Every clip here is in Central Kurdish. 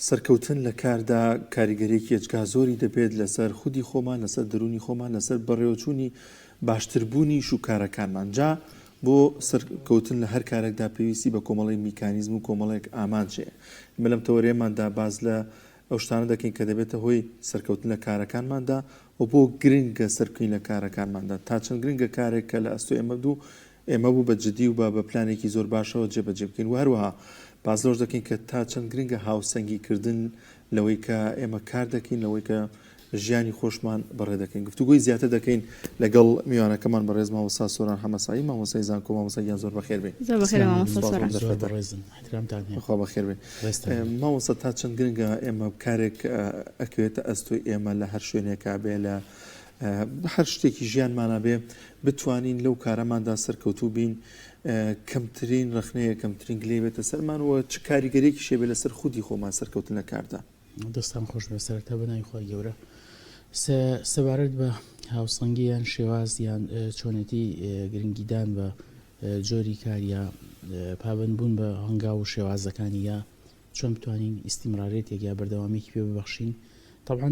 سەرکەوتن لە کاردا کاریگەریەکی ئەجگا زۆری دەبێت لەسەر خودی خۆمان، لەسەر دەرونی خۆمان، لەسەر بەڕێوەچوونی باشتربوونی شوکارەکانمان. جا بۆ سەرکەوتن لە هەر کارێکدا پێویستی بە کۆمەڵی میکانیزم و کۆمەڵێک ئامانجێ. مە لەم تەوەرێماندا باز لە ئەو شتانە دەکەین کە دەبێتە هۆی سەرکەوتن لە کارەکانماندا و بۆ گرنگە سەرکەوتن لە کارەکانماندا تا چەند گرنگە کارێک کە لە ئەستۆ ئێمە بوو بە جددی و بە پلانێکی زۆر باشەوە جێبەجێ بکەین و هەروەها باز لەوش دەکەین کە تا چەند گرنگە هاوسەنگیکردن لەوەی کە ئێمە کار دەکەین، لەوەی کە ژیانی خۆشمان بەڕێ دەکەین. گفتوگوی زیاتر دەکەین لەگەڵ میوانەکەمان بەڕێز مامۆستا سۆران حەمەسایی، مامۆستای زانکۆ، مامۆستای زۆر بەخێر بێ. خوا بەخێر بێ. مامۆستا تا چەند گرنگە ئێمە کارێک ئەکوێتە ئەستۆی ئێمە لە هەر شوێنێکا بێ، لە هەر شتێکی ژیانمانە بێ بتوانین لەو کارەماندا سەرکەوتوو بین، کەمترین ڕخنەیە کەمترین گلێ بێتە سەرمانەوە چ کاریگەرێکی شێبێ لەسەر خودی خۆمان سەرکەوتن لە کاردا. دەستان خۆش بە سەرەتا بەناوی خۆی گەورە سەبارەت بە هاوسەنگی یان شێواز یان چۆنێتی گرنگیدان بە جۆری کاریە پابندبوون بە هەنگاو و شێوازەکانی یا چۆن بتوانین ئیستیمرارێتێک یا بەردەوامێکی پێ ببەخشین. طبعاً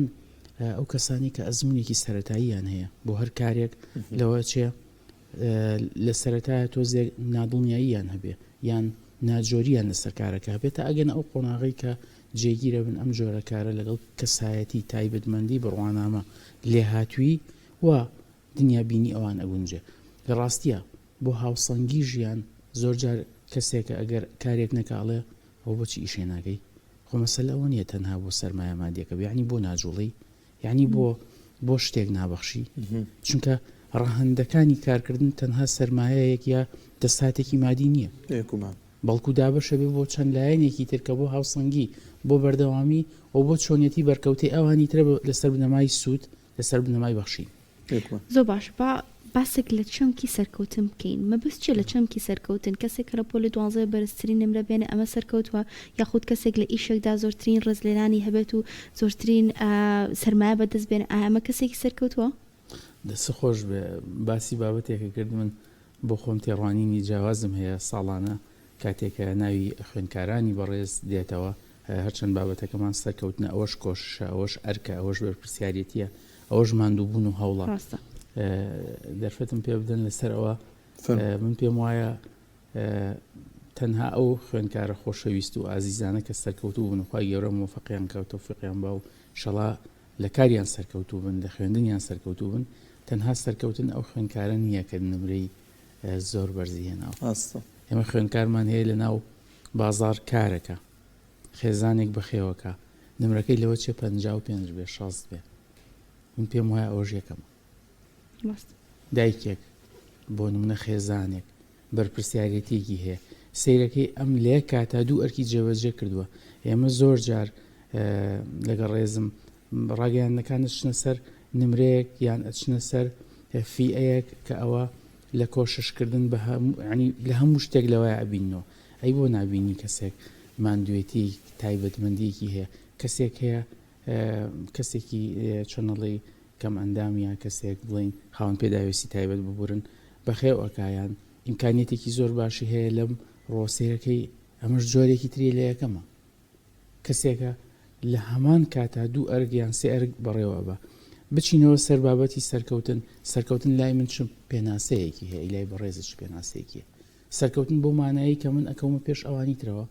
ئەو کەسانی کە ئەزمونێکی سەرەتاییان هەیە بۆ هەر کارێک لەوە چێ لە سەرەتایە تۆزێک نادڵنیاییان هەبێ یان ناجۆریان لەسەر کارەکە بێتە ئەگەن ئەو قۆناغی کە جێگیرە بن ئەم جۆرە کارە لەگەڵ کەسایەتی تایبەتمەندی بڕوانامە لێهاتووی و دنیا بینی ئەوان ئەگونجێ. لە ڕاستیە بۆ هاوسەنگی ژیان زۆرجار کەسێکە ئەگەر کارێک نەکاڵێ ئەو بۆچی ئیشێ ناگەی خۆ مەسەلە ئەوە نیە تەنها بۆ سەرمایە مادیەکە یعنی بۆ ناجوڵی یعنی بۆ شتێک نابەخشی، چونکە ڕەهەندەکانی کارکردن تەنها سەرمایەیەک یا دەساتێکی مادی نییە، بەڵکو دابەشە بێ بۆ چەند لایەنێکی ترکە بۆ هاوسەنگی، بۆ بەردەوامی و بۆ چۆنیەتی بەرکەوتی ئەوانی ترە لەسەر بنەمای سوود، لەسەر بنەمای بەخشی. زۆر باش باسێک لە چەمکی سەرکەوتن بکەین. مەبەست چیە لە چەمکی سەرکەوتن؟ کەسێک کە لە پۆلی 12 بەرزترین نمرە بێنە ئەمە سەرکەوتووە، یاخود کەسێک لە ئیشێکدا زۆرترین ڕێزلێرانی هەبێت و زۆرترین سەرمایە بەدەست بێنە، ئەمە کەسێکی سەرکەوتووە؟ دەست خۆش بێ باسی بابەتێکە کرد من بۆ خۆم تێڕوانینی جیاوازم هەیە ساڵانە کاتێکە ناوی خوێندکارانی بەڕێز دێتەوە هەرچەند بابەتەکەمان سەرکەوتنە ئەوەش کۆششە، ئەوەش ئەرکە، ئەوەش بەرپرسیارەتیە، ئەوەش ماندووبوون و هەوڵە. دەرفەتم پێ بدەن لەسەر ئەوە من پێم وایە تەنها ئەو خوێندکارە خۆشەویست و ئازیزانە کە سەرکەوتوو بن و خوای گەورە موفقیان کە و تەوفیقیان با و شەڵا لە کاریان سەرکەوتوو بن، لە خوێندنیان سەرکەوتوو بن، تەنها سەرکەوتن ئەو خوێندکارە نییە کە نمرەی زۆر بەرزی هێناوە. ئێمە خوێندکارمان هەیە لە ناو بازار کارەکە، خێزانێک بەخێوەکە، نمرەکەی لەوە چێ 55 بێ 60 بێ، من پێم وایە ئەوەش یەکەمە. دایکێک بۆ نمونە خێزانێک بەرپرسیارەتێکی هەیە، سیرەکەی ئەم لێ کاتا دوو ئەرکی جێبەجێ کردووە. ئێمە زۆر جار لەگەڵ ڕێزم ڕاگەیاندەکان ئەچنە سەر نمرەیەک یان ئەچنە سەر فیئەیەک کە ئەوە لە کۆششکردن بە لە هەموو شتێک لەوەی ئەبینەوە. ئەی بۆ نابینی کەسێک ماندوێتی تایبەتمەندیەکی هەیە، کەسێک هەیە کەسێکی چۆنەڵی کەم ئەندامیە، کەسێک بڵین خاوەن پێداویستی تایبەت ببورن بەخێوەکایان ئیمکانیەتێکی زۆر باشی هەیە لەم ڕۆسەیەکەی ئەمەش جۆرێکی تری لە یەکەمە. کەسێکە لە هەمان کاتا دوو ئەرگیان سێ ئەرگ بەڕێوە بە بچینەوە سەر بابەتی سەرکەوتن لای من چم پێناسەیەکی هەیە، لای بەڕێزش پێناسەیەکی سەرکەوتن بۆ مانایی کە من ئەکەومە پێش ئەوانی ترەوە،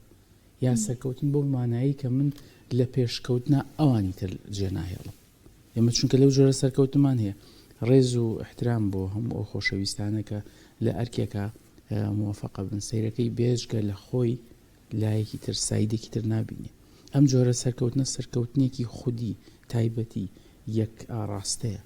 یان سەرکەوتن بۆ مانایی کە من لە پێشکەوتنا ئەوانی تر جێناهێڵم. ئێمە چونکە لەو جۆرە سەرکەوتمان هەیە ڕێز و احترام بۆ هەموو ئەو خۆشەویستانە کە لە ئەرکێکە موفقە بن، سەیرەکەی بێژگە لە خۆی لایەکی تر سایدێکی تر نابینێ. ئەم جۆرە سەرکەوتنە سەرکەوتنێکی خودی تایبەتی یەک ئاڕاستەیە،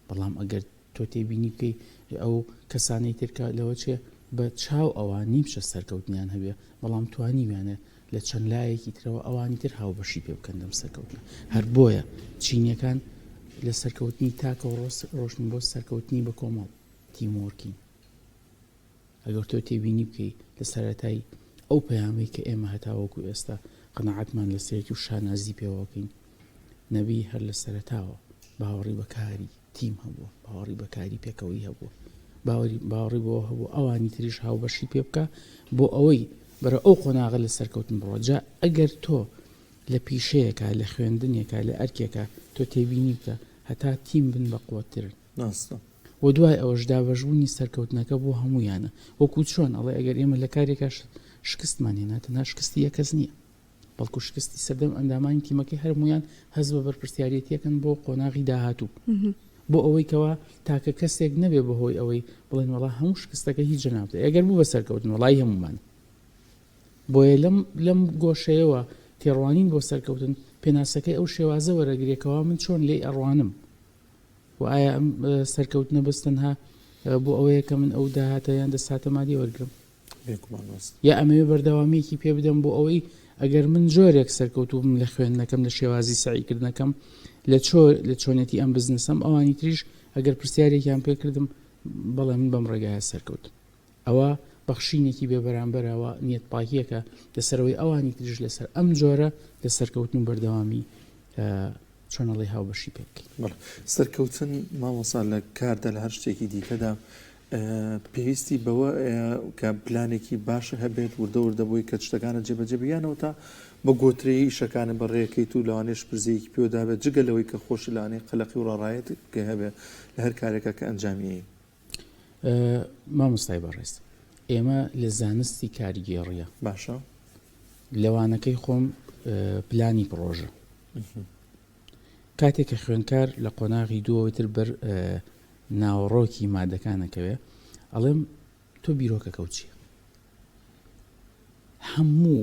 بەڵام ئەگەر تۆ تێبینی بکەی ئەو کەسانەی ترکە لەوە چێ بە چاو ئەوان نیمشە سەرکەوتنیان هەبێ، بەڵام توانیویانە لە چەند لایەکی ترەوە ئەوانی تر هاوبەشی پێ بکەن لەم سەرکەوتنە. هەر بۆیە چینیەکان لە سەرکەوتنی تاکە و ڕۆشن بۆ سەرکەوتنی بە کۆمەڵ تیمۆرکین. ئەگەر تۆ تێبینی بکەی لە سەرەتای ئەو پەیامەی کە ئێمە هەتاوەکو ئێستا قەناعەتمان لە سێتی و شانازی پێوەکەین، نەبی هەر لە سەرەتاوە باوەڕی بەکاری تیم هەبووە، باوەڕی بەکاری پێکەوەی هەبووە، باوەڕی بۆ هەبوو ئەوانی تریش هاوبەشی پێ بکە بۆ ئەوەی بەرە ئەو قۆناغە لە سەرکەوتن بڕۆ. جا ئەگەر تۆ لە پیشەیەکە لە خوێندنێکە لە ئەرکێکە تۆ تێبینی بکە هەتا تیم بن بە قوترن ناستە و دوای ئەوەش دابەژبوونی سەرکەوتنەکە بۆ هەمویانە وەکو چۆن ئەڵێ ئەگەر ئێمە لە کارێکە شکستمان هێناتە ناشکستی یەکەس نییە بەڵکو شکستی سەردەم ئەندامانی تیمەکەی هەرمویان هەز بە بەرپرسیارەتیەکەن بۆ قۆناغی داهاتوو بۆ ئەوەی کەوا تاکە کەسێک نەبێ بەهۆی ئەوەی بڵێن وڵا هەموو شکستەکە هیچ جەنابێت ئەگەر بوو بە سەرکەوتن وڵای هەمومان بۆیە لەم گۆشەیەوە تێڕوانین بۆ سەرکەوتن پێناسەکەی ئەو شێوازە وەرەگرێکەوە من چۆن لێ ئەڕوانم و ئایا ئەم سەرکەوتنە بەستەنها بۆ ئەوەیە کە من ئەو داهاتە یان دەساتە مادی وەرگرم یا ئەمەوێ بەردەوامێکی پێ بدەم بۆ ئەوەی ئەگەر من جۆرێک سەرکەوتوم لە خوێندنەکەم لە شێوازی سعیکردنەکەم لە چۆنێتی ئەم بزنسم ئەوانی تریش ئەگەر پرسیارێکیان پێکردم بەڵێ من بەم ڕێگایە سەرکەوت ئەوە بەخشینێکی بێبەرامبەرەوە نیەت پاکیەکە لەسەرەوەی ئەوانی تریش لەسەر ئەم جۆرە لە سەرکەوتن و بەردەوامی چۆنەڵی هاوبەشی پێ بکەین. سەرکەوتن مامۆستا لە کاردا لە هەر شتێکی دیکەدا پێویستی بەوە کە پلانێکی باشە هەبێت وردە بۆی کە شتەکانە جێبەجێ بگیانەوە تا بە گۆترەیە ئیشەکانە بەڕێەکەیت و لەوانێش پرزەیەکی پێدابێت جگە لەوەی کە خۆش لەوانەیە قەلەقی و ڕاڕایەت کە هەبێت لە هەر کارێکە کە ئەنجامیەیە. مامۆستای بەڕێز ئێمە لە زانستی کاریگێڕیە باشە لەوانەکەی خۆم پلانی پرۆژە کاتێک کە خوێنکار لە قۆناغی دووەوەتر بەر ناوەڕۆکی مادەکانەکەوێ ئەڵێم تۆ بیرۆکەکە چییە؟ هەموو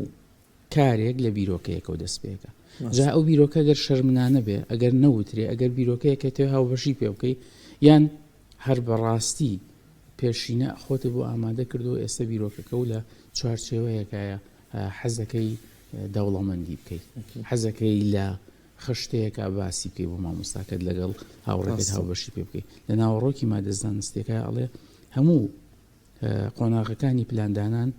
کارێک لە بیرۆکەیەکە و دەست پێەکە جا ئەو بیرۆکە گەر شەرمنانە بێ ئەگەر نەوترێ ئەگەر بیرۆکەیەکە تێ هاوبەشی پێ بکەی یان هەر بەڕاستی پێشینە خۆتە بۆ ئامادە کردو ئێستا بیرۆکەکە و لە چوارچێوەیەکایە حەزەکەی دەوڵەمەندی بکەیت حەزەکەی لە خشتەیەکە باسی بکەی بۆ مامۆستاکەت لەگەڵ هاوڕێکت هاوبەشی پێ بکەیت لە ناوەڕۆکی مادەزانستێکە ئەڵێ هەموو قۆناغەکانی پلاندانان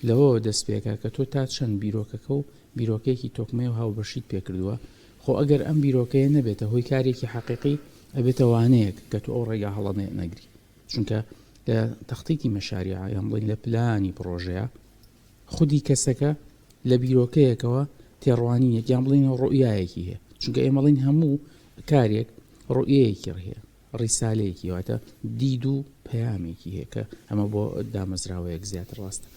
لەوە دەست پێکە کە تۆ تا چەند بیرۆکەکە و بیرۆکێکی تۆکمە و هاوبەشیت پێکردووە خۆ ئەگەر ئەم بیرۆکەیە نەبێتە هۆی کارێکی حەقیقی ئەبێتە وانەیەک کە تۆ ئەو ڕێگا هەڵە نەگری چونکە لە تەختیکی مەشاریع یان بڵین لە پلانی پرۆژەیە خودی کەسەکە لە بیرۆکەیەکەوە تێڕوانینێک یان بڵینەوە ڕوئیایەکی هەیە چونکە ئێمەڵین هەموو کارێک ڕوئیەیەکی هەیە ڕیسالەیەکی واتە دید و پەیامێکی هەیە کە ئەمە بۆ دامەزراوەیەک زیاتر ڕاستە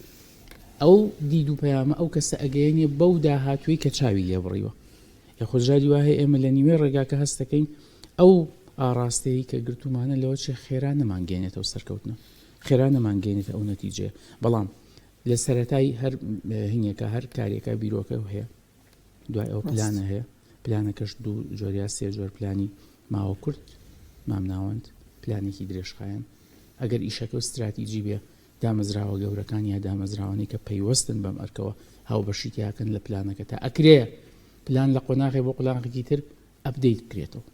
ئەو دید و پەیامە ئەو کەسە ئەگەیەنێ بەو داهاتووی کە چاوی لێ بڕیوە یاخۆجاری وایە ئێمە لە نیوێ ڕێگاکە هەستەکەین ئەو ئاڕاستەیە کە گرتومانە لەوە چێ خێرا نەمانگەێنێتەوە سەرکەوتنە خێرا نەمانگەێنێتە ئەو نەتیجێ بەڵام لە سەرەتای هەر هینێکە هەر کارێکە بیرۆکە هەیە دوای ئەو پلانە هەیە پلانەکەش دوو جۆریا سێ جۆر پلانی ماوە کورت مامناوەند پلانێکی درێژخایەن ئەگەر ئیشەکە و استراتیجی بێ دامەزراوە گەورەکان یا دامەزراوانی کە پەیوەستن بەم ئەرکەوە هاوبەشی تیاکەن لە پلانەکە تا ئەکرێ پلان لە قۆناغی بۆ قۆناغێکی تر ئەپدەیت بکرێتەوە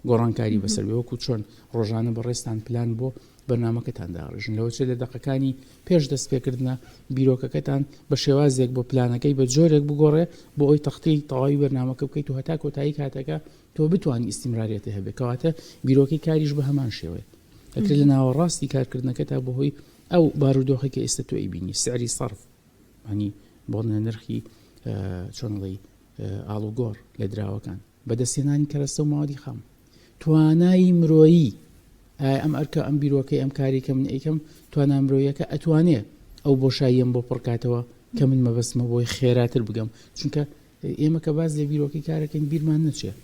گۆڕانکاری بەسەر بێ وەکو چۆن ڕۆژانە بەڕێستان پلان بۆ بەرنامەکەتان داڕژن لەوە چێ لە دەقەکانی پێش دەست پێکردنە بیرۆکەکەتان بە شێوازێک بۆ پلانەکەی بە جۆرێک بگۆڕێ بۆ ئەوی تەختی تەواوی بەرنامەکە بکەیت و هەتا کۆتایی کاتەکە تۆ بتوانانی ئیستیمرارێتە هەبێت کەواتە بیرۆکەی کاریش بە هەمان شێوەیە ئەکرێت لە ناوەڕاستی کارکردنەکە تا بەهۆی ئەو بارودۆخێکی ئێستا تۆ ئەیبینی سعری سەرف هەنی بۆ نرخی چۆنڵی ئاڵوگۆڕ لە دراوەکان بەدەستێنانی کەرەستە و ماوەدی خام توانایی مرۆیی ئەم ئەرکە ئەم بیرۆکەی ئەم کارێکە من ئەیکەم توانای مرۆیەکە ئەتوانێت ئەو بۆشاییەم بۆ پڕکاتەوە کە من مەبەستمە بۆی خێراتر بگەم چونکە ئێمە کە باز لە بیرۆکەی کارەکەین بیرمان نەچێت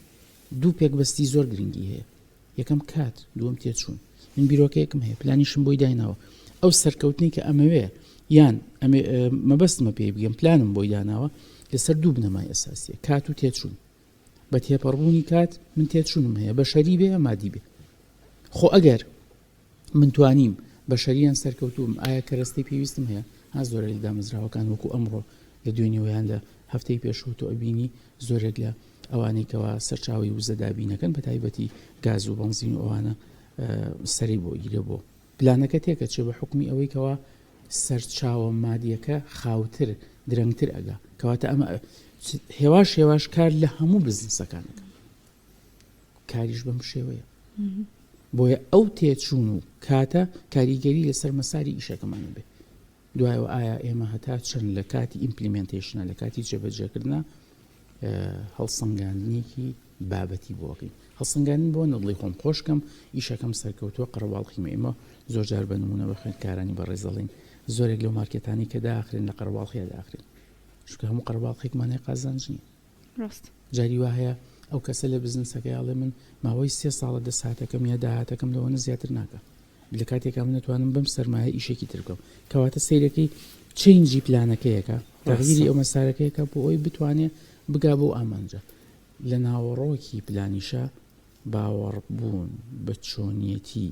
دوو پێکبەستی زۆر گرنگی هەیە یەکەم کات دووەم تێچوون من بیرۆکەیەکم هەیە پلانیشم بۆی دایناوە ئەو سەرکەوتنی کە ئەمەوێ یان مەبەستمە پێی بگەم پلانم بۆی داناوە لەسەر دوو بنەمای ئەساسیە کات و تێچوون بە تێپەڕبوونی کات من تێچوونم هەیە بە شەری بێ مادی بێ خۆ ئەگەر من توانیم بە شەریان سەرکەوتوم ئایا کەرەستەی پێویستم هەیە ها زۆرە لە دامەزراوەکان وەکو ئەمڕۆ لە دوێنێوەیان لە هەفتەی پێشوتۆ ئەبینی زۆرێک لە ئەوانێکەوە سەرچاوی وزەدابینەکەن بە تایبەتی گاز و بەنزین و ئەوانە سەری بۆ گیرە بۆ پلانەکە تێکە چێ بە حکمی ئەوەی کەوا سەرچاوە مادیەکە خاوتر درەنگتر ئەگا کەواتە ئەمە هێواش کار لە هەموو بزنسەکانەکە کاریش بەم شێوەیە بۆیە ئەو تێچوون و کاتە کاریگەری لەسەر مەساری ئیشەکەمانە بێ دوایەوە ئایا ئێمە هەتا چەند لە کاتی ئیمپلیمنتیشنە لە کاتی جێبەجێکردنە هەڵسەنگاندنێکی بابەتی بۆکەین. هەڵسەنگاندن بۆ نەڵی خۆم خۆشکەم ئیشەکەم سەرکەوتووە قەرەباڵخیمە. ئێمە زۆر جار بە نمونە بە خوێندکارانی بەڕێز دەڵێن زۆرێک لەو مارکێتانی کە داخرێن لە قەرەباڵخیە داخرێن، چونکە هەموو قەرەباڵخێکمانەیە قازانج نییە. ڕاست جاری وا هەیە ئەو کەسە لە بزنسەکە ئاڵێ من ماوەی 3 ساڵە دەساتەکەم یا داهاتەکەم لەوەنە زیاتر ناکە، لە کاتێکا من نتوانم بەم سەرمایە ئیشێکی تر بکەم. کەواتە سەیرەکەی چینجی پلانەکەیەکە، تەغییری ئەو مەسارەکەیەکە بۆ ئەوی بتوانێت بگا بۆ ئامانجە. لە ناوەڕۆکی پلانیشە باوەڕبوون بە چۆنیەتی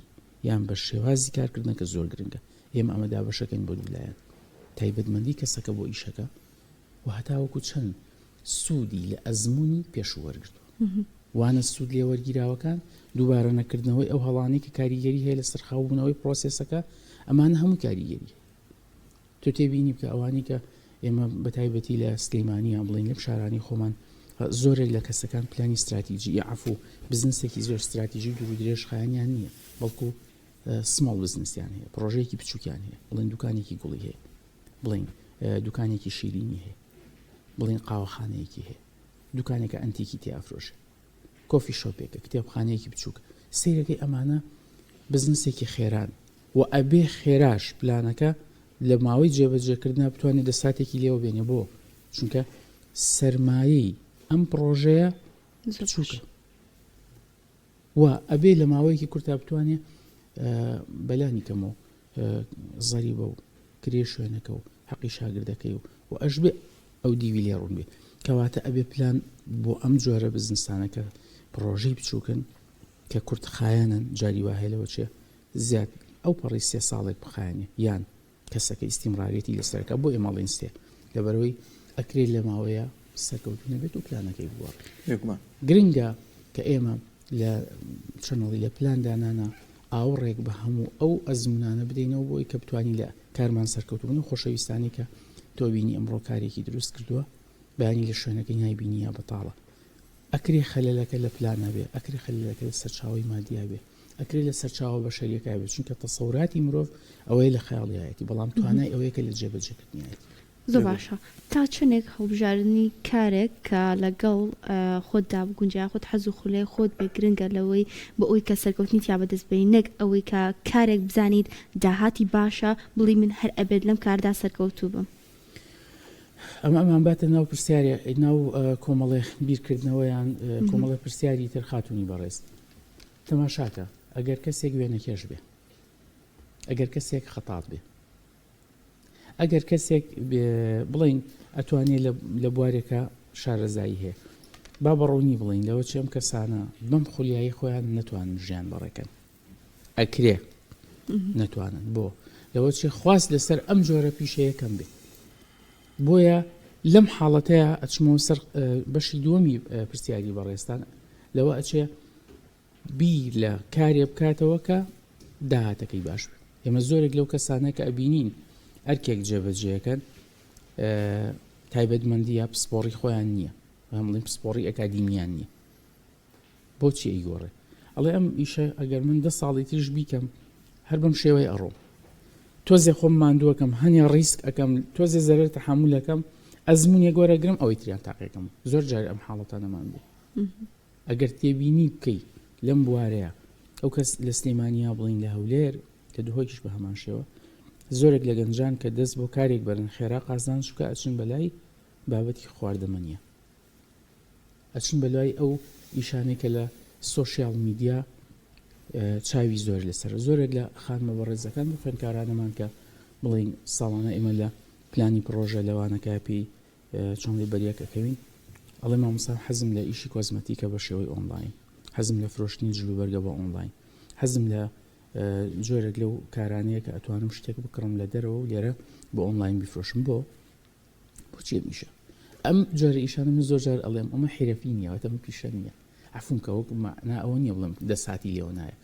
یان بە شێوازی کارکردنەکە زۆر گرنگە. ئێمە ئەمەدا بەشەکەین بۆ دوولایەن تایبەتمەندی کەسەکە بۆ ئیشەکە و هەتاوەکو چەند سوودی لە ئەزمموی پێشوەرگرتووە وانە سوود لێ وەرگیراوەکان دووبارە نەکردنەوەی ئەو هەڵانی کە کاریگەری هەیە لە سەرخاوبوونەوەی پرۆسێسەکە ئەمانە هەموو کاریگەری. تۆ تێبینی بکە ئەوانی کە ئێمە بە تایبەتی لە سلەیمانیان بڵین لە شارانی خۆمان زۆرێک لە کەسەکان پلانی استراتیژی عفو بزنسێکی زۆر استراتیژی دوور و درێژ خایانیان نییە، بەڵکو سماڵ بزنسیان هەیە، پرۆژەیەکی بچووکیان هەیە، بڵێن دوکانێکی گوڵی هەیە، بڵین دوکانێکی شیرینی هەیە، بڵین قاوەخانەیەکی هەیە، دوکانێکە ئەنتیکی تیافرۆشە، کۆفی شۆپێکە، کتێبخانەیەکی بچووک. سەیرەکەی ئەمانە بزنسێکی خێران و ئەبێ خێراش پلانەکە لە ماوەی جێبەجێکردنا بتوانێت دەساتێکی لێوە بێنێ بۆ چونکە سەرمایەی ئەم پرۆژەیە بچووکە و ئەبێ لە ماوەیەکی کورتا بتوانێ بەلانی کەم و زەریبە و کرێ شوێنەکە و حەقی شاگردەکەی و ئەشبێ ئەو دیوی لێ ڕوون بێ. کەواتە ئەبێ پلان بۆ ئەم جۆرە بزنسانەکە پرۆژەی بچووکن کە کورتخایەنن جاری وا هەیە لەوە چێ زیاد ئەو پەڕی 3 ساڵێک بخایەنێ یان کەسەکە ئیستیمڕارێتی لەسەرەکە بۆ ئێمەڵێن سێ لەبەرەوەی ئەکرێت لە ماوەیە سەرکەوتنە بێت و پلانەکەی بووە. گرنگە کە ئێمە لە چەنەڵی لە پلاندانانە ئاوڕێک بە هەموو ئەو ئەزمونانە بدەینەوە بۆی کە بتوانین لە کارمان سەرکەوتبوون و خۆشەویستانی کە تۆ بینی ئەمڕۆ کارێکی دروست کردووە بەیانی لە شوێنەکەی نایبینی یا بەتاڵە. ئەکرێ خەلەلەکە لە پلانە بێ، ئەکرێ خەلەلەکە لە سەرچاوی مادیە بێ، ئەکرێ لە سەرچاوە بە شەریەکە بێت، چونکە تەسەوراتی مرۆڤ ئەوەیە لە خەیاڵیایەتی، بەڵام توانای ئەوەیە کە لە جێبەجێکردنیایەتی. زۆر باشە. تا چنێک هەڵبژاردننی کارێک کە لەگەڵ خۆتدا بگونجای خۆت حەز و خولای خۆت بێ گرنگە لەوەی بە ئەوی کە سەرکەوتنی تیا بەدەست بێنی، نەک ئەوەی کە کارێک بزانیت داهاتی باشە بڵی من هەر ئەبێت لەم کاردا سەرکەوتوو بم. ئەمان باتە ناو پرسیارە ناو کۆمەڵێ بیرکردنەوەیان کۆمەڵە پرسیاری تر خاتونی بەڕێز. تەماشاکە ئەگەر کەسێک وێنەکێش بێ، ئەگەر کەسێک خەتات بێ، ئەگەر کەسێک بڵین ئەتوانێت لە بوارێکە شارەزایی هەیە با بەڕوونی بڵین لەوە چێم کەسانە بەم خولیایی خۆیان نەتوانن ژیان بەڕێکەن ئەکرێ نەتوانن بۆ لەوە چێ خواست لەسەر ئەم جۆرە پیشەیەکەم بێ. بۆیە لەم حاڵەتەیە ئەچمەوە سەر بەشی دووەمی پرسیاری بەڕێستان لەوە ئەچێ بیر لە کارێ بکاتەوە کە داهاتەکەی باش بێ. ئێمە زۆرێک لەو کەسانە کە ئەبینین ئەرکێک جێبەجێەکەن تایبەتمەندی یا پسپۆڕی خۆیان نییە، هەمڵین پسپۆڕی ئەکادیمیان نییە. بۆچی ئەیگۆڕێ؟ ئەڵێ ئەم ئیشە ئەگەر من 10 ساڵی ترش بیکەم هەر بەم شێوەی ئەڕۆم، تۆزێ خۆم ماندووەکەم، هەنیا ڕیسک ئەەکەم، تۆزێ زەرەر تەحمولەکەم، ئەزممویە گۆرەگرم ئەوەی تریان تاقیەکەم. زۆر جار ئەم حاڵەتانەمان بوو. ئەگەر تێبینی بکەی لەم بوارەیە ئەو کەس لە سلەیمانیا بڵین لە هەولێر کە دوهۆکیش بە هەمان شێوە زۆرێک لە گەنجان کە دەست بۆ کارێک بەرن خێرا قازان چووکە ئەچن بەلای بابەتی خواردەمەنیە، ئەچن بەلای ئەو ئیشانێک کە لە سۆشیال میدیا چاوی زۆر لەسەر. زۆرێک لە خانمە بەڕێزەکان بە خوێندکارانەمان کە بڵین ساڵانە ئێمە لە پلانی پرۆژە لەوانەکە پێی چۆن لێبەریەکەکەوین ئەڵێ مامۆستا حەزم لە ئیشی کۆزمەتیکە بە شێوەی ئۆنلاین، حەزم لە فرۆشتنی جلوبەرگە بە ئۆنلاین، حەزم لە جۆرێک لەو کارانەیە کە ئەتوانم شتێک بکڕم لە دەرەوە و لێرە بۆ ئۆنلاین بیفرۆشم. بۆچی میشە ئەم جۆرە ئیشانە من زۆر جار ئەڵێم ئەمە حیرەفی نییە، واتە من پیشە نییە، عفوم کە وەک مەعنا ئەوە نییە بڵێم 10 ساتی لێوە نایە،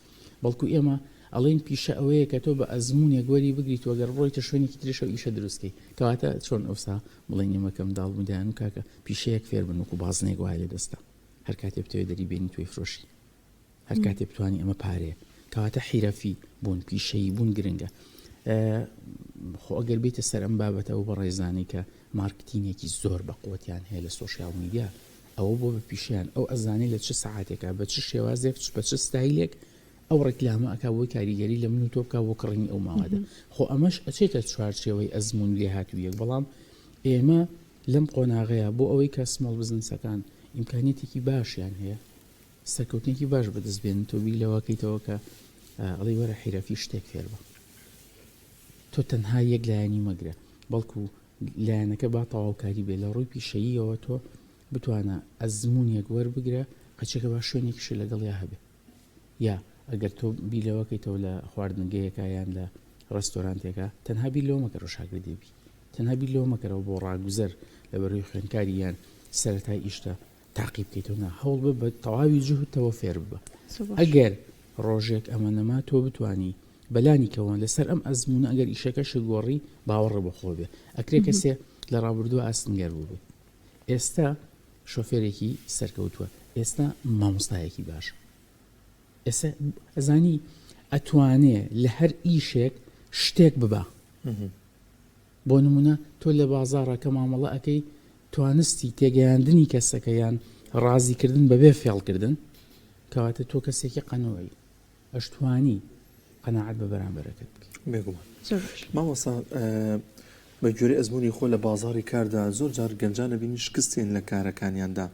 بەڵکو ئێمە ئەڵێن پیشە ئەوەیە کە تۆ بە ئەزمموونێک گۆری بگریت و ئەگەر ڕۆیتە شوێنێکی ترێشە و ئیشە دروستکەی کەواتە چۆن ئەوسا بڵێن ئێمەکەم داڵبوودیان و کاکە پیشەیەک فێر بن وەکو بازنێک وایە لە دەستە هەر کاتێ بتەوێ دەری بینی توی فرۆشی، هەر کاتێ بتوانانی ئەمە پارەیە. کەواتە حیرەفی بوون، پیشەیی بوون گرنگە. خۆ ئەگەر بێتە سەر ئەم بابەتە و بە ڕێزانی کە مارکتینێکی زۆر بە قوتیان هەیە لە سۆشیال میدیا ئەوە بۆ بە پیشیان ئەو ئەزانێت لە چه سەعاتێکە بە چ شێوازێک بە چ ستایلێک ئەو ڕێکلامە ئەکا بۆی کاریگەری لە من و تۆ بکە بۆ کڕینی ئەو ماوەدە خۆ ئەمەش ئەچێتە چوارچێوەی ئەزمون لێ هاتوویەک بەڵام ئێمە لەم قۆناغەیە بۆ ئەوەی کە سمۆڵ بزنسەکان ئیمکانیتێکی باشیان هەیە سەرکەوتنێکی باش بەدەستبێن تۆ بیر لەوەکەیتەوە کە ئەڵی وەرە حیرەفی شتێک فێر بە تۆ تەنها یەک لایەنی مەگرە بەڵکو لایەنەکە با تەواوکاری بێ لە ڕووی پیشەییەوە تۆ بتوانە ئەزمونیەک وەربگرە قەچێکە با شوێنێکیش لەگەڵ یا هەبێ یا ئەگەر تۆ بیلەوەکەیتەوە لە خواردنگەیەکە یان لە ڕێستۆرانتێکە تەنها بیر لەوە مەکە ڕۆژاگر دێبی تەنها بیر لەوە مەکەرەوە بۆ ڕاگوزەر لە بەروی خوێنکاری یان سەرەتای ئیشتە تاقی بکەیتەوە نا هەوڵ بە بە تەواوی جوهدتەوە فێر ببە ئەگەر ڕۆژێک ئەمە نەما تۆ بتانی بەلانی کەوان لەسەر ئەم ئەزمونە ئەگەر ئیشەکەش گۆڕی باوەڕە بەخۆ بێ ئەکرێ کەسێ لە ڕابردووە ئاستنگەر بوو بێ ئێستا شۆفێرێکی سەرکەوتووە ئێستا مامۆستایەکی باش ئێستا ئەزانی ئەتوانێ لە هەر ئیشێک شتێک ببە بۆ نمونە تۆ لە بازاڕەکە مامەڵە ئەەکەی توانستی تێگەیاندنی کەسەکەیان ڕازیکردن بەبێ فێڵکردن کەواتە تۆ کەسێکی قەنەوەی ئەشتوانی قەناعەت بە بەرامبەرەکەت بێگومان مامۆستا بە گوێرە ئەزمموی خۆ لە بازاری کاردا زۆر جار گەنجانە بینی شکستێن لە کارەکانیاندا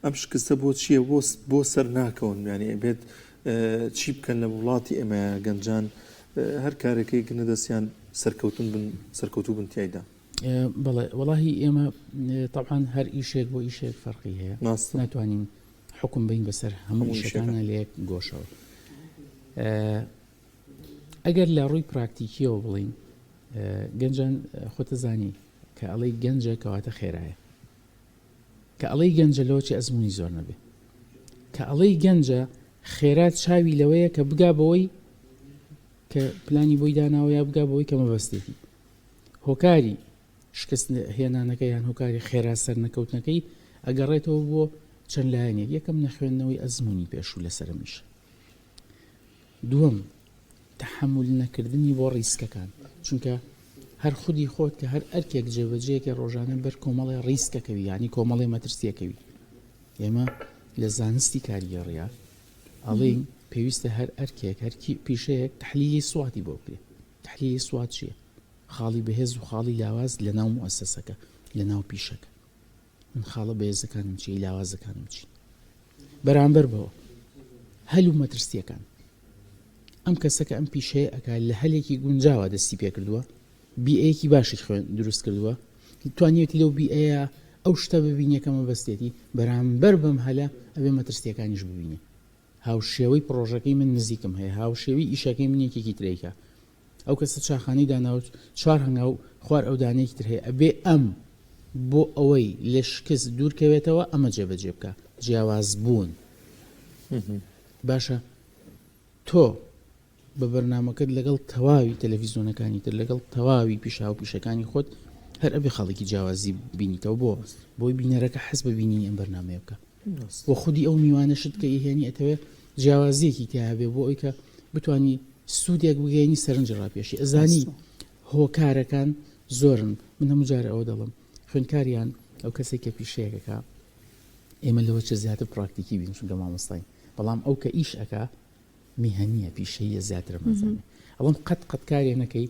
ئەم شکستە بۆ چییە بۆ سەر ناکەون یعنی بێت چی بکەن لە وڵاتی ئێمە گەنجان هەر کارێکی گنە دەستیان سەرکەوتوو بن تایدا بەڵێ وەڵاهی ئێمە طبعاً هەر ئیشێک بۆ ئیشێک فەرقی هەیە ناتوانین حکم بین بەسەر هەموو ئیشەکانە لە یەک گۆشەوە ئەگەر لە ڕووی پراکتیکیەوە بڵین گەنجان خۆتە زانی کە ئەڵەی گەنجە کەواتە خێرایە کە ئەڵەی گەنجە لەوە چی ئەزمموی زۆر نەبێ کە ئەڵەی گەنجە خێرات چاوی لەوەیە کە بگا بەوەی کە پلانی بۆی داناوە یا بگا بەوەی کە مەبەستێتی هۆکاری شکست هێنانەکە یان هۆکاری خێرا سەر نەکەوتنەکەی ئەگەڕێتەوە بۆ چەند لایەنێک یەکەم نەخوێندنەوەی ئەزمموی پێشوو لەسەرمیش دووەم تحمل نەکردنی بۆ ڕیسکەکان چونکە هەر خودی خۆت کە هەر ئەرکێک جێبەجێکی ڕۆژانە بەر کۆمەڵی ڕیسکەکەوی ینی کۆمەڵی مەترسیەکەوی ئێمە لە زانستی کاریگەڕیا ئەڵێ پێویستە هەر ئەرکێک هەرکی پیشەیەک تحلیلی سواتی بۆ بکرێت تحلیلی سوات چییە خاڵی بەهێز و خاڵی لاواز لە ناو موسسەکە لە ناو پیشەکە من خاڵە بەهێزەکانم چی لاوازەکانم چی بەرامبەر بەوە هەلو مەترسیەکان ئەم کەسەکە ئەم پیشەیە ئەکا لە هەلێکی گونجاوە دەستی پێ کردووە بیئەیەکی باشی خوێن دروست کردووە توانیەتی لەو بیئەیە ئەو شتە ببینیەکەمە بەستێتی بەرامبەر بەم هەلە ئەبێ مەترسیەکانیش ببینێ هاوشێوەی پرۆژەکەی من نزیکم هەیە هاوشێوی ئیشەکەی من یەکێکی ترێکە ئەو کەسە چاخانی داناوت چوار هەنگاو خوار ئەو دانەیەکی تر هەیە ئەبێ ئەم بۆ ئەوەی لە شکست دوورکەوێتەوە ئەمە جێبەجێ بکە جیاواز بوون باشە تۆ بە بەرنامەکەت لەگەڵ تەواوی تەلەڤیزۆنەکانی تر لەگەڵ تەواوی پیشا و پیشەکانی خۆت هەر ئەبێ خەڵکی جیاوازی بینیتەوە بۆی بینەرەکە حەز بە بینی ئەم بەرنامەیە بکە وە خودی ئەو میوانەشت کە ئیهێنی ئەتەوێت جیاوازیەکی تیاهبێ بۆ ئەوی کە بتانی سوودێک بگەینی سەرنج ڕاپێشی ئەزانی هۆکارەکان زۆرن من هەموو جارە ئەوە دەڵم خوێنکاریان ئەو کەسێک کە پیشەیەکەکە ئێمە لەوە چه زیاتر پراکتیکی بین چونکە مامۆستاین بەڵام ئەو کە ئیش ئەکا میهەنیە پیشەیە زیاتر مەزانێ ئەڵم قەت کارێ نەکەی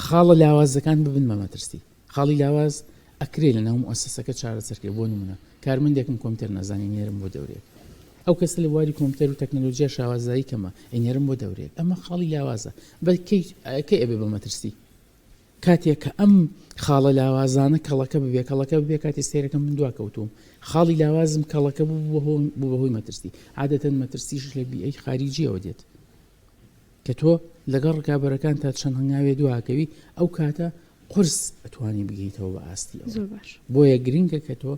خاڵە لاوازەکان ببن مەمەترسی خاڵی لاواز ئەکرێ لە ناو مؤسسەکە چارەسەرکرێ بۆ نمونە کارمەندێکم کۆمپیوتەر نازانی نێرم بۆ دەورێت ئەو کەسە لە واری کۆمپیوتەر و تەکنۆلۆژیا شاوازایی کەمە ئەنێرم بۆ دەورێت ئەمە خاڵی لاوازە کەی ئەبێ بە مەترسی کاتێک کە ئەم خاڵە لاوازانە کەڵەکە ببێ کاتی سێرەکەم من دوا کەوتوم خاڵی لاوازم کەڵەکە بوو بەهۆی مەترسی عادەتەن مەترسیش لە بیئەی خارجیەوە دێت کە تۆ لەگەڵ ڕکابەرەکان تا چەند هەنگاوێ دواکەوی ئەو کاتە قرس ئەتوانی بگەیتەوە بە ئاستی بۆیە گرنگە کە تۆ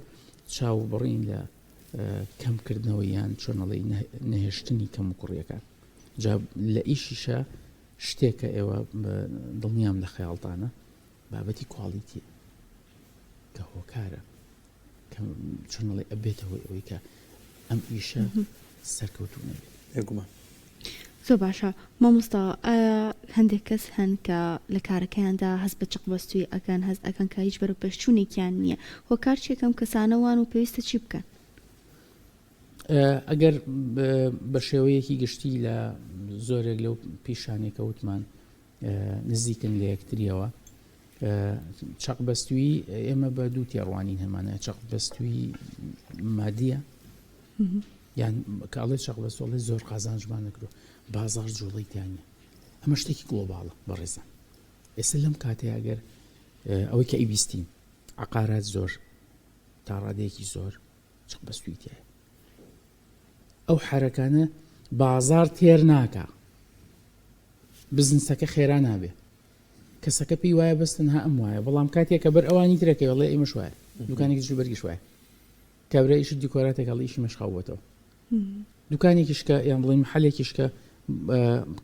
چاو بڕین لە کەمکردنەوە یان چۆنەڵی نەهێشتنی کەم و کوڕیەکان جا لە ئیشیشە شتێکە ئێوە دڵنیام لە خەیاڵتانە بابەتی کواڵیتیە کە هۆکارە چۆنەڵی ئەبێتەوەی ئەوەی کە ئەم ئیشە سەرکەوتوو نەبێت بێگومان زۆر باشە مامۆستا هەندێک کەس هەن کە لە کارەکەیاندا هەست بە چقبەستوی ئەکەن هەست ئەکەن کە هیچ بەرەو پێشچوونێکیان نییە هۆکار چێکەم کەسانەوان و پێویستە چی بکەن ئەگەر بە شێوەیەکی گشتی لە زۆرێک لەو پیشانێکە وتمان نزیکن لە یەکتریەوە چقبەستوی ئێمە بە دوو تێڕوانین هەمانە چقبەستوی مادیە یان کاڵێ چقبەستۆڵی زۆر قازانجمان نەکرۆ بازار جوڵی تیانە ئەمە شتێکی گلۆباڵە بەڕێزان ئێستا لەم کاتەیە ئەگەر ئەوەی کە ئیبیستین عقارات زۆر تا ڕادەیەکی زۆر چقبەستوی تایە ئەو حرەکانە بازار تێر ناکە بزنسەکە خێرا نابێ کەسەکە پێی وایە بەستن ها ئەم وایە بەڵام کاتێک کە بەر ئەوانی ترەکەی وڵێ ئێمە شوایە دوکانێکی بەرگی شوایە کابرا ئیش دیکۆراتێکڵ ئیشی مەشخاوەتەوە دوکانێکیشکە یان بڵێ محلێکیشکە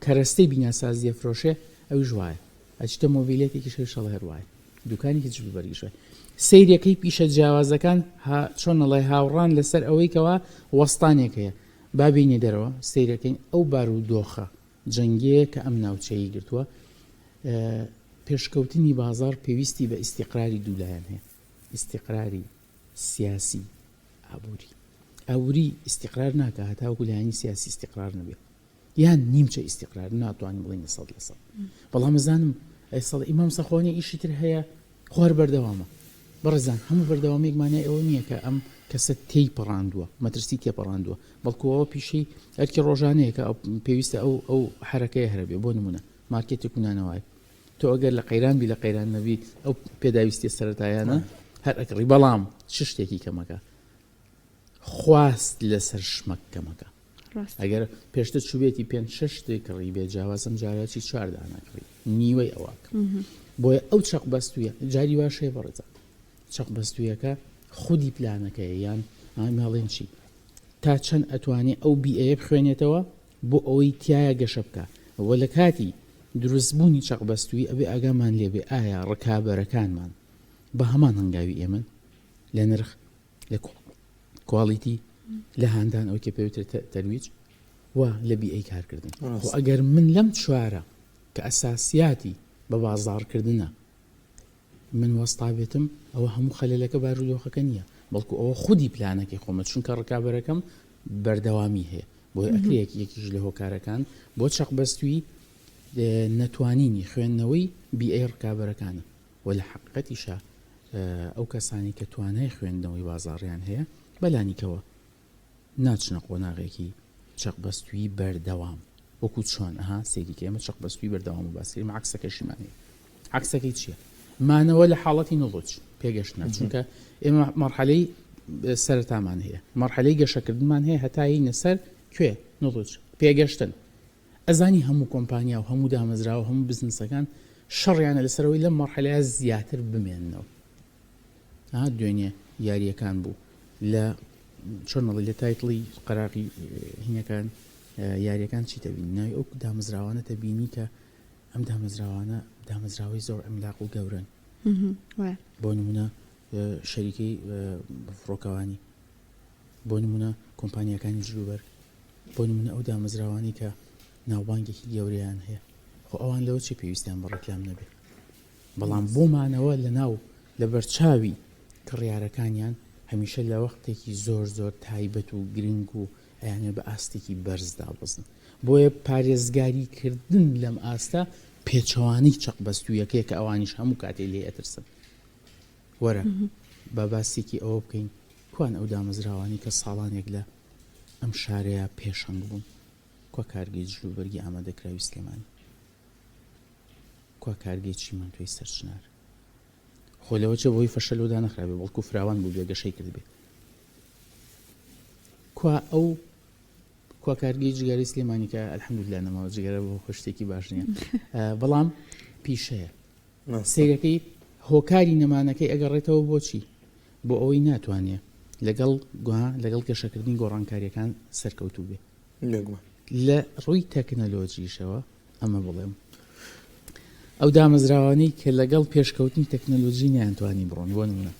کەرەستەی بیناسازیە فرۆشێ ئەوی ژوایە ئەچتە مۆبیلێتێکی شەڵ هەروایە دوکانێکی تر بەرگی شوایە سەیرەکەی پیشە جیاوازەکان چۆنەڵێ هاوڕان لەسەر ئەوەی کەوا وەستانێکەیە بابینێ دەرەوە سەیرەکەین ئەو بار و دۆخە جەنگەیە کە ئەم ناوچەیی گرتووە پێشکەوتنی بازار پێویستی بە ئیستیقراری دوولایەن هەیە ئیستیقراری سیاسی ئابووری ئیستیقرار ناکە هەتاوەکو لایەنی سیاسی ئیستیقرار نەبێت یان نیمچە ئیستیقرار ناتوانین بڵێن 100% بەڵام زانم ئەسڵ ئیمام سەخۆنی ئیشی تر هەیە خۆر بەردەوامە بەڕێزان هەموو بەردەوامێکمانای ئەوە نییە کە ئەم کەسە تێی پەڕاندووە مەترسی تێپەڕاندووە بەڵکو ئەوە پیشەی ئەرکی ڕۆژانەیە کە پێویستە ئەو حرەکەی هەرەبێ بۆ نمونە مارکێتی کوونانەوەی تۆ ئەگەر لە قەیران بی لە قەیران نەبی ئەو پێداویستی سەرەتایانە هەر ئەکڕی بەڵام چ شتێکی کەمەکە خواست لەسەر شمەک کەمەکە ئەگەر پێشتر چوبێتی 5-6 شتێک کڕی بێ جیاوازم جارێکی 4 داناکڕی نیوەی ئەوواکە بۆیە ئەو چەقبەستویە جاری واشەیە بەڕێزە چەقبەستویەکە خودی پلانەکەیە یان ئاماڵێن چی تا چەند ئەتوانێت ئەو بیئەیە بخوێنێتەوە بۆ ئەوەی تایە گەشە بکە وە لە کاتی دروستبوونی چەقبەستوی ئەبێ ئاگامان لێبێ ئایا ڕکابەرەکانمان بە هەمان هەنگاوی ئێمن لە نرخ لە کواڵیتی لە هاندان ئەو کە پێوترێت تەرویج و لە بیئەی کارکردن ئەگەر من لەم چوارە کە ئەساسیاتی بە بازاڕکردنە من وەستا بێتم ئەوە هەموو خەلەلەکە بارودۆخەکە نییە بەڵکو ئەوە خودی پلانەکەی خۆمە چونکە ڕکابەرەکەم بەردەوامی هەیە بۆی ئەکرێک یەکیش لە هۆکارەکان بۆ چەقبەستوی نەتوانینی خوێندنەوەی بیئەی ڕکابەرەکانە و لە حەقیقەتیشە ئەو کەسانی کە توانای خوێندنەوەی بازاڕیان هەیە بەلانیکەوە ناچنە قۆناغێکی چەقبەستوی بەردەوام وەکو چۆن ئەها سێریکە ئێمە چەقبەستوی بەردەوام و باسیریم عکسەکەشیمانەیە عکسەکەی چییە؟ مانەوە لە حاڵەتی نڵۆچ پێگەشتنا چونکە ئێمە مەرحەلەی سەرتامان هەیە مەرحەلەی گەشەکردمان هەیە هەتایی نەسەر کوێ نڵۆچ پێگەشتن ئەزانی هەموو کۆمپانیا و هەموو دامەزرا و هەموو بزنسەکان شەڕیانە لەسەرەوەی لەم مەرحەلەیە زیاتر بمێننەوە دوێنێ یاریەکان بوو لە چۆنەڵی لە تایتڵی قەراقی هینەکان یاریەکان چی تەبین ناوی ئەو دامەزراوانە تەبینی کە ئەم دامەزراوانە دامەزراوەی زۆر ئەملاق و گەورن بۆ نمونە شەریکەی فڕۆکەوانی بۆ نمونە کۆمپانیەکانی جلوبەر بۆ نمونە ئەو دامەزراوانی کە ناوبانگێکی گەورەیان هەیە خۆ ئەوان لەوە چی پێویستیان بە ڕێکلام نەبێت بەڵام بۆمانەوە لە ناو لە بەرچاوی کڕیارەکانیان هەمیشە لە وەختێکی زۆر زۆر تایبەت و گرنگ و ئەیانێ بە ئاستێکی بەرزدا بزن بۆیە پارێزگاریکردن لەم ئاستە پێچەوانی چەقبەستویەکەیە کە ئەوانیش هەموو کاتێ لێ ئەترسن وەرە با باسێکی ئەوە بکەین کوان ئەو دامەزراوانی کە ساڵانێک لە ئەم شارەیە پێشەنگ بوون کوا کارگەی جلوبەرگی ئامادەکراوی سلێمانی کوا کارگەی چیمەنتۆی سەرچنار خۆ لەوە چە بۆی فەشەلۆدا نەخرابێ بەڵکو فراوان بوو بێ گەشەی کردبێ کوا ئەو کوا کارگەی جگاری سلێمانی کە ئەلحەمدولیلا نەماوە جگەرە بۆ خۆشتێکی باش نییە بەڵام پیشەیە سیرەکەی هۆکاری نەمانەکەی ئەگەڕێتەوە بۆچی بۆ ئەوەی ناتوانێت لەگەڵ گەشەکردنی گۆڕانکاریەکان سەرکەوتوو بێ لە ڕووی تەکنەلۆجیشەوە ئەمە بڵێم ئەو دامەزراوانەی کە لەگەڵ پێشکەوتنی تەکنەلۆژی نیانتوانی بڕۆن بۆ نمونە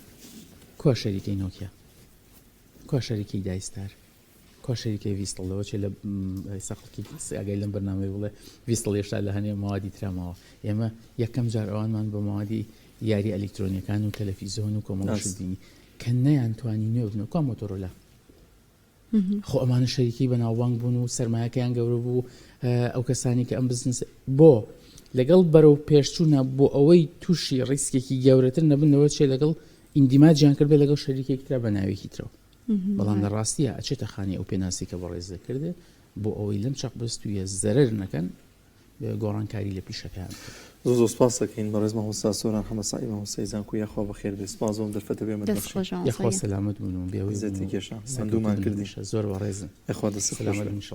کوا شەریکەی نۆکیا کوا شەریکەی دایستار کۆشەریکە ویستڵەوە چێ لە سەقڵکی ئەگەی لەم بەرنامەی بڵێ ویستڵ هێشتا لە هەنێ ماوادی ترامەوە ئێمە یەکەم جار ئەوانمان بە ماوادی یاری ئەلکترۆنیەکان و تەلەڤیزۆن و کۆمەڵشدینی کە نەیانتوانی نوێبنەوە کا مۆتۆرۆلا خۆ ئەمانە شەریکی بەناوبانگ بوون و سەرمایەکەیان گەورە بوو ئەو کەسانی کە ئەم بزنس بۆ لەگەڵ بەرەو پێشچوونە بۆ ئەوەی تووشی ڕیسکێکی گەورەتر نەبنەوە چێ لەگەڵ ئیندیماجیان کرد بێ لەگەڵ شەریکێکترا بە ناوێکی ترەوە بەڵام لە ڕاستیە ئەچێتە خانی ئەو پێناسی کە بەڕێز دەکردێ بۆ ئەوەی لەم چاق بەستویە زەرەر نەکەن گۆڕانکاری لە پیشەکان زۆر سپاس دەکەین بەڕێز مامۆستا سۆران حەمەسایی مامۆستای زانکۆ یاخوا بەخێر بێ سپاس زۆر دەرفەتە بێمە یاخوا سەلامت بوون و بێوەی زێتی کێشە سندومان کردی زۆر بەڕێزن یاخوا دەست سەلامت